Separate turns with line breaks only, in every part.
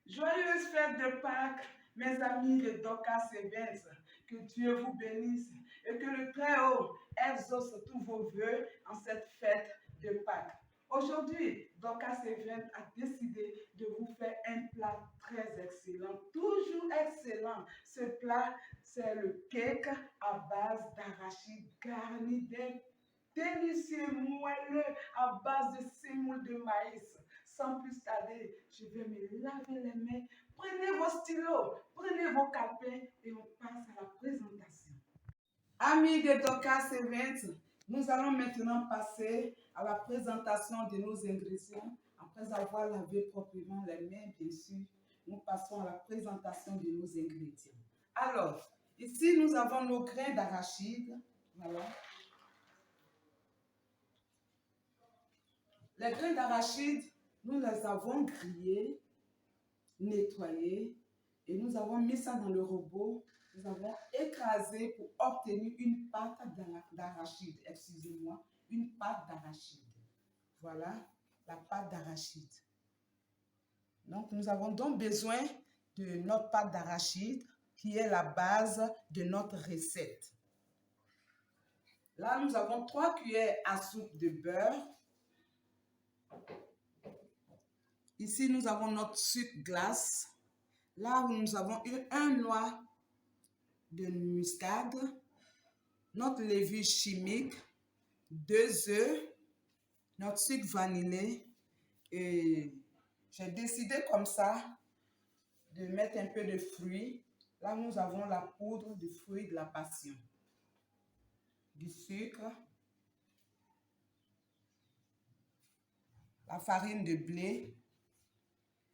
Joyeuse fête de Pâques, mes amis de Dorcas Events. Que Dieu vous bénisse et que le Très-Haut exauce tous vos vœux en cette fête de Pâques. Aujourd'hui, Dorcas Events a décidé de vous faire un plat très excellent, toujours excellent. Ce plat, c'est le cake à base d'arachide garni d'un délicieux moelleux à base de semoule de maïs. Sans plus tarder, je vais me laver les mains. Prenez vos stylos, prenez vos calepins et on passe à la présentation. Amis de Dorcas Events, nous allons maintenant passer à la présentation de nos ingrédients. Après avoir lavé proprement les mains, bien sûr, nous passons à la présentation de nos ingrédients. Alors, ici, nous avons nos grains d'arachide. Voilà. Les grains d'arachide, nous les avons grillés, nettoyés et nous avons mis ça dans le robot. Nous avons écrasé pour obtenir une pâte d'arachide. Excusez-moi, une pâte d'arachide. Voilà la pâte d'arachide. Donc, nous avons donc besoin de notre pâte d'arachide qui est la base de notre recette. Là, nous avons 3 cuillères à soupe de beurre. Ici, nous avons notre sucre glace. Là où nous avons un noix de muscade, notre levure chimique, 2 œufs, notre sucre vanillé. Et j'ai décidé comme ça de mettre un peu de fruits. Là, nous avons la poudre de fruits de la passion, du sucre, la farine de blé.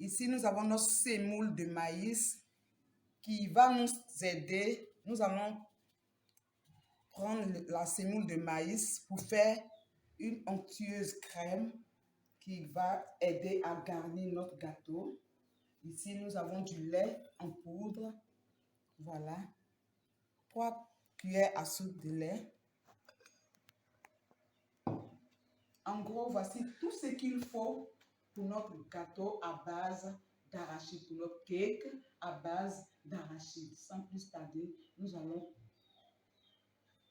Ici, nous avons notre semoule de maïs qui va nous aider. Nous allons prendre la semoule de maïs pour faire une onctueuse crème qui va aider à garnir notre gâteau. Ici, nous avons du lait en poudre. Voilà. 3 cuillères à soupe de lait. En gros, voici tout ce qu'il faut pour notre gâteau à base d'arachide, pour notre cake à base d'arachide. Sans plus tarder, nous allons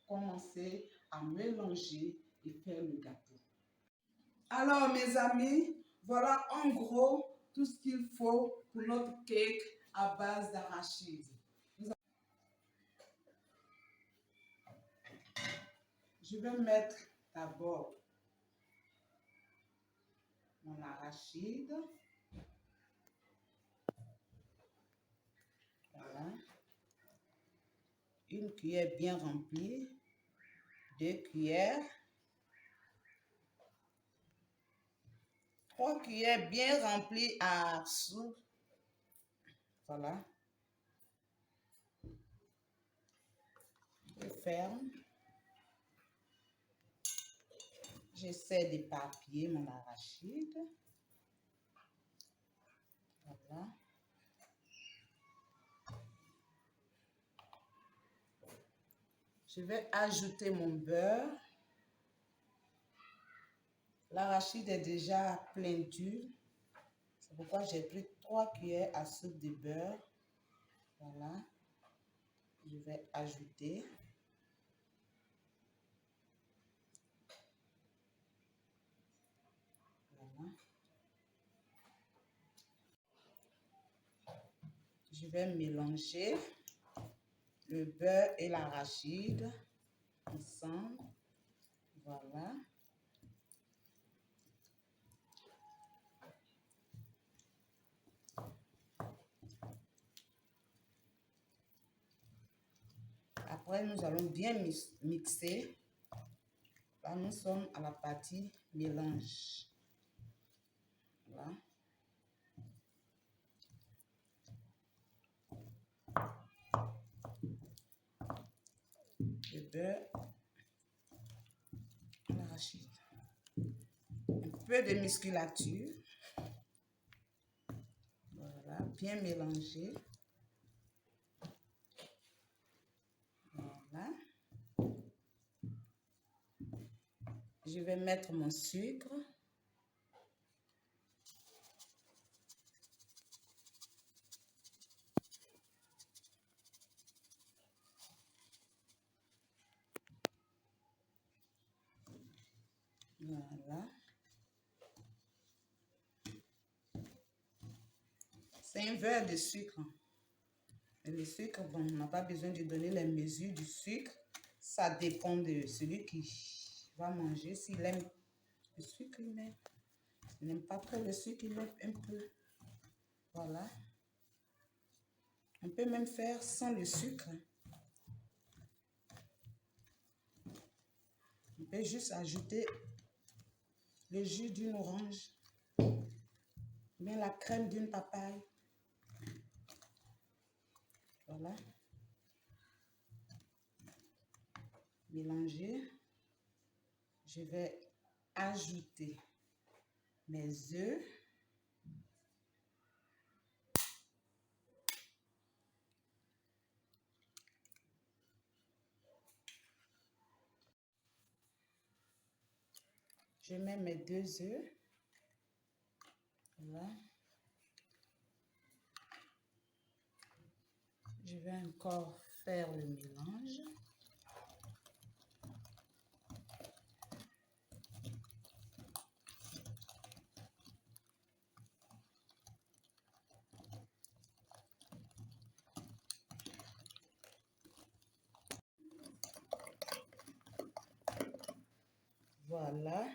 commencer à mélanger et faire le gâteau. Alors, mes amis, voilà en gros tout ce qu'il faut pour notre cake à base d'arachide. Je vais mettre d'abord mon arachide. Voilà. Une cuillère bien remplie. 2 cuillères. 3 cuillères bien remplies à soupe. Voilà. Je ferme. J'essaie d'éparpiller mon arachide. Voilà. Je vais ajouter mon beurre. L'arachide est déjà plein d'huile. C'est pourquoi j'ai pris 3 cuillères à soupe de beurre. Voilà. Je vais ajouter. Voilà. Je vais mélanger le beurre et l'arachide ensemble. Voilà. Après, nous allons bien mixer. Là, nous sommes à la partie mélange. Voilà. Le beurre, l'arachide. Un peu de musculature. Voilà, bien mélangé. Voilà. Je vais mettre mon sucre.
Voilà. C'est un verre de sucre. Et le sucre, bon, on n'a pas besoin de donner les mesures du sucre. Ça dépend de celui qui va manger. S'il aime le sucre, il met. S'il n'aime pas trop le sucre, il met un peu. Voilà. On peut même faire sans le sucre. On peut juste ajouter le jus d'une orange, bien la crème d'une papaye. Voilà. Mélanger. Je vais ajouter mes œufs. Je mets mes 2 œufs. Voilà. Je vais encore faire le mélange. Voilà.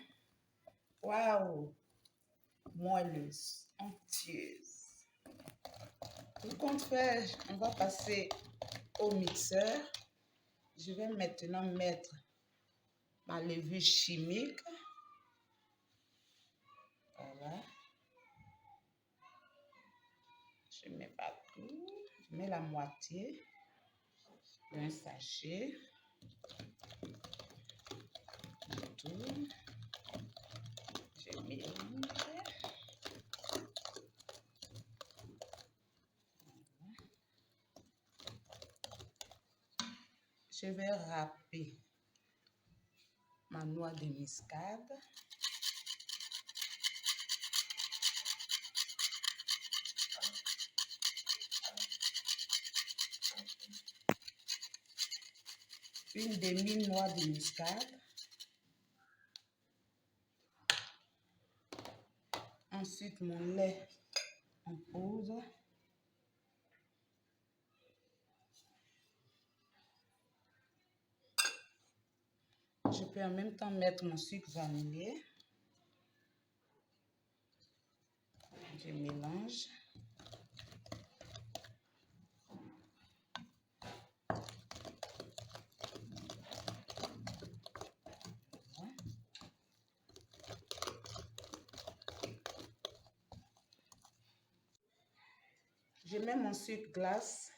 Waouh! Moelleuse, onctueuse. Tout compte faire, on va passer au mixeur. Je vais maintenant mettre ma levure chimique. Voilà. Je mets pas tout. Je mets la moitié d'un sachet. Tout. Je mélange. Je vais râper ma noix de muscade. Une demi-noix de muscade. Ensuite, mon lait en poudre. Je peux en même temps mettre mon sucre vanillé. Je mélange. Je mets mon sucre glace,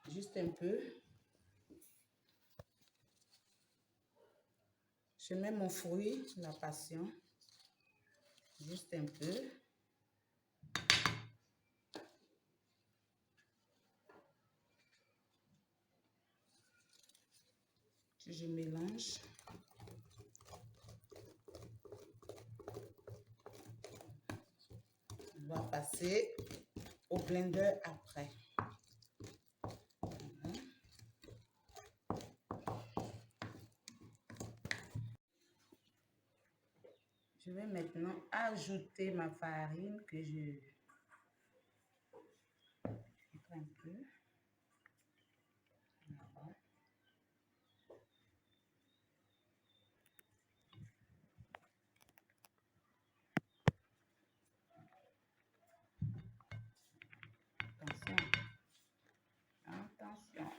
juste un peu. Je mets mon fruit, la passion, juste un peu. Je mélange. On va passer au blender après. Je vais maintenant ajouter ma farine que je filtre un peu. Voilà. Attention, attention.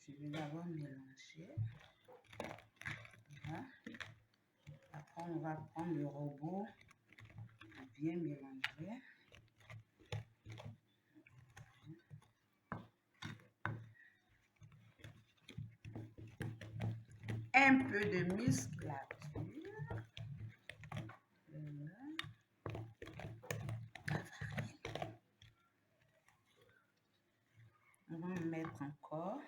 Je vais d'abord mélanger. Voilà. Après, on va prendre le robot pour bien mélanger. Un peu de musculature. On va en mettre encore.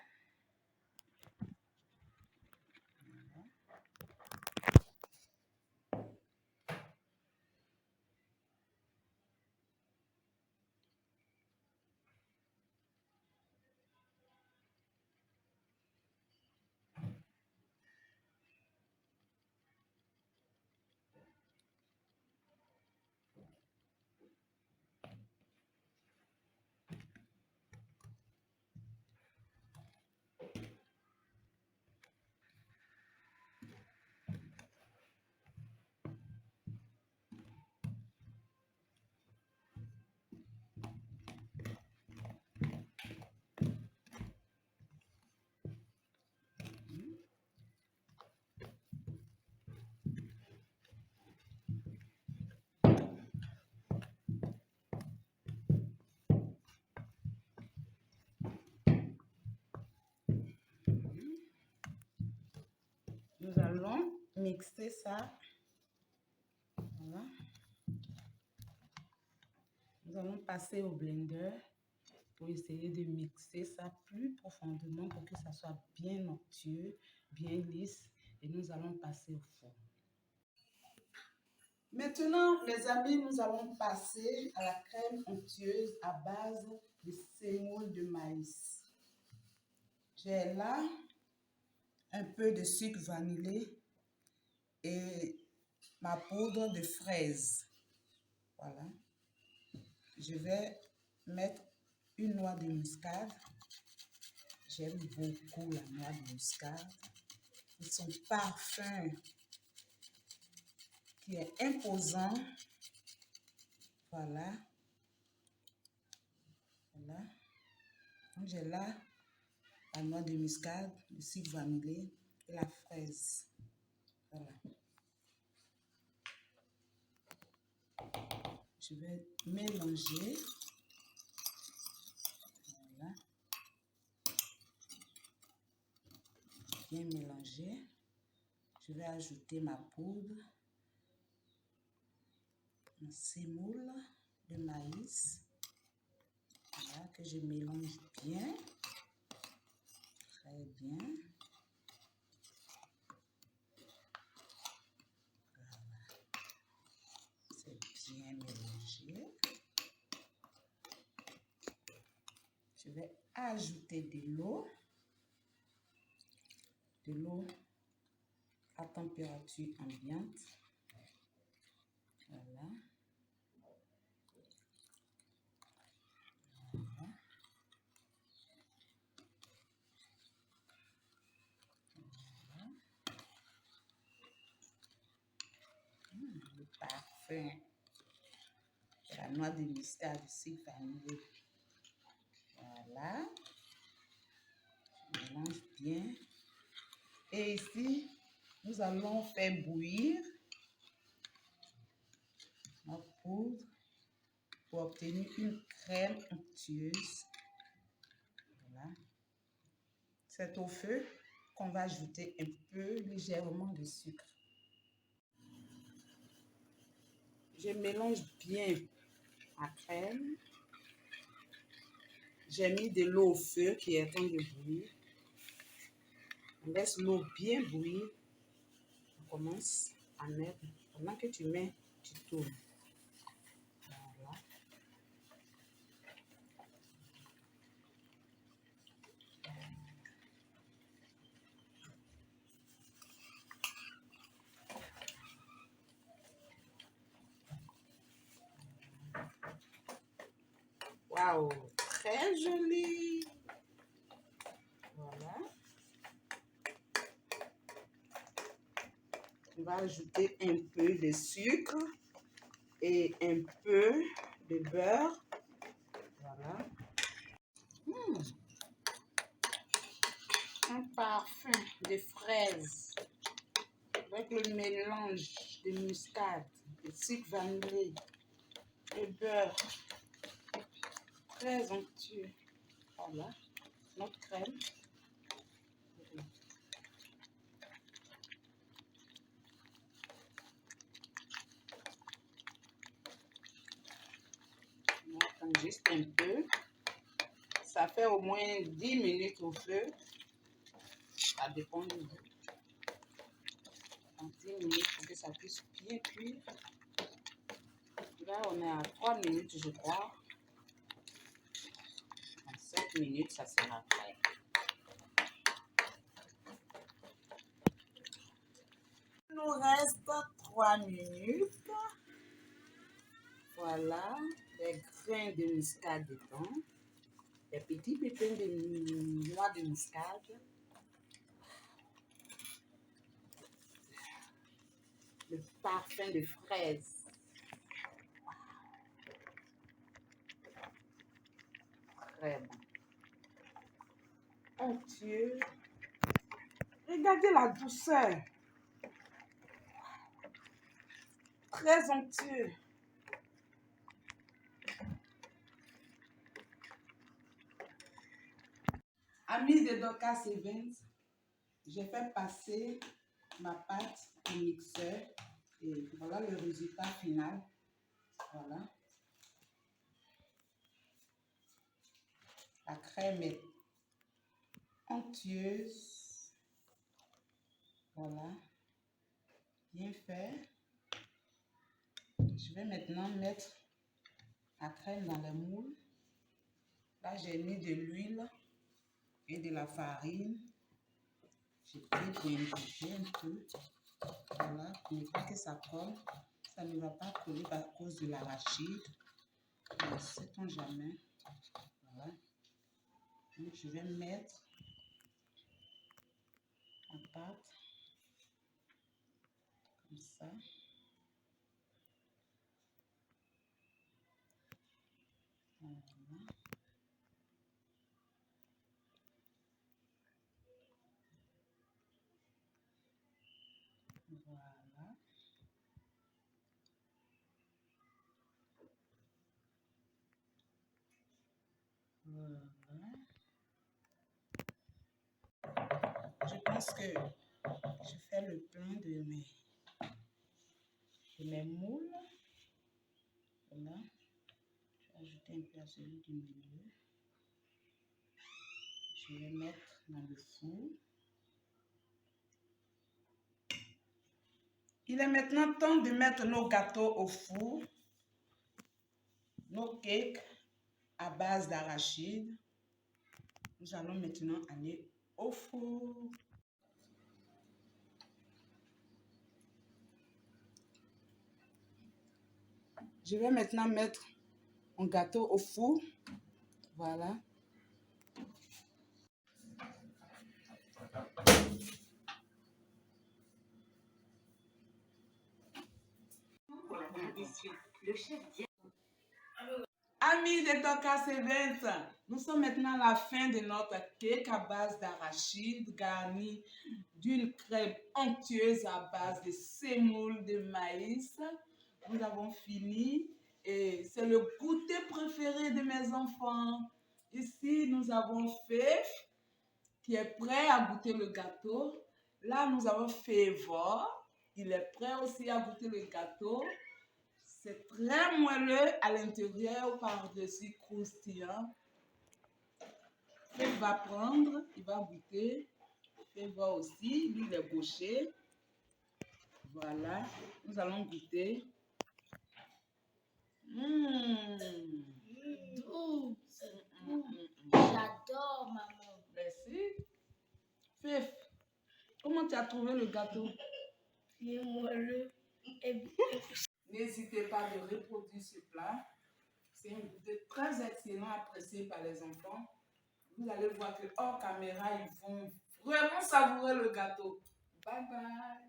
allons mixer ça. Voilà. Nous allons passer au blender pour essayer de mixer ça plus profondément pour que ça soit bien onctueux, bien lisse. Et nous allons passer au four. Maintenant, les amis, nous allons passer à la crème onctueuse à base de semoule de maïs. J'ai là un peu de sucre vanillé et ma poudre de fraise. Voilà. Je vais mettre une noix de muscade. J'aime beaucoup la noix de muscade. C'est son parfum qui est imposant. Voilà. Voilà. Donc j'ai là la noix de muscade, le sucre vanillé et la fraise. Voilà. Je vais mélanger. Voilà. Bien mélanger. Je vais ajouter ma poudre, ma semoule de maïs. Voilà, que je mélange bien. Très bien. Voilà. C'est bien mélangé. Je vais ajouter de l'eau à température ambiante. Voilà. Voilà. Voilà. Le parfum de la noix de muscade, du sucre vanillé. Voilà. Je mélange bien. Et ici, nous allons faire bouillir notre poudre pour obtenir une crème onctueuse. Voilà. C'est au feu qu'on va ajouter un peu légèrement de sucre. Je mélange bien la crème. J'ai mis de l'eau au feu qui est en train de bouillir. On laisse l'eau bien bouillir. On commence à mettre. Pendant que tu mets, tu tournes. Voilà. Waouh, très joli. Voilà. On va ajouter un peu de sucre et un peu de beurre. Voilà. Un parfum de fraises avec le mélange de muscade, de sucre vanillé, de beurre. Très onctueux. Voilà, notre crème. On attend juste un peu. Ça fait au moins 10 minutes au feu. Ça dépend de vous. En 10 minutes pour que ça puisse bien cuire. Là, on est à 3 minutes, je crois. En 5 minutes, ça sera prêt. Il nous reste 3 minutes. Voilà, les grains de muscade dedans. Les petits pépins de noix de muscade. Le parfum de fraise. Très bon. Onctueux. Regardez la douceur. Très onctueux. Amis de Dorcas Events, j'ai fait passer ma pâte au mixeur. Et voilà le résultat final. Voilà. La crème est onctueuse. Voilà. Bien fait. Je vais maintenant mettre la crème dans le moule. Là, j'ai mis de l'huile et de la farine. J'ai pris pour imbiber un peu. Voilà, pour ne pas que ça colle. Ça ne va pas coller à cause de l'arachide. Ne sait-on jamais. Voilà. Donc, je vais mettre la pâte comme ça. Voilà. Voilà. Voilà. Je pense que je fais le plein de mes moules. Voilà. Je vais ajouter un peu à celui du milieu. Je vais mettre dans le four. Il est maintenant temps de mettre nos gâteaux au four. Nos cakes à base d'arachide. Nous allons maintenant aller au four. Je vais maintenant mettre mon gâteau au four. Voilà. Amis de Docas Events, nous sommes maintenant à la fin de notre cake à base d'arachide garni d'une crème onctueuse à base de semoule de maïs. Nous avons fini et c'est le goûter préféré de mes enfants. Ici, nous avons Fef qui est prêt à goûter le gâteau. Là, nous avons Favor. Il est prêt aussi à goûter le gâteau. C'est très moelleux à l'intérieur, par-dessus croustillant. Fef va prendre, il va goûter. Favor aussi, lui il est gaucher. Voilà, nous allons goûter.
Doux, c'est doux. J'adore, maman.
Merci. Fef, comment tu as trouvé le gâteau?
Il est moelleux.
N'hésitez pas de reproduire ce plat. C'est un goûter très excellent, apprécié par les enfants. Vous allez voir que hors caméra, ils vont vraiment savourer le gâteau. Bye bye.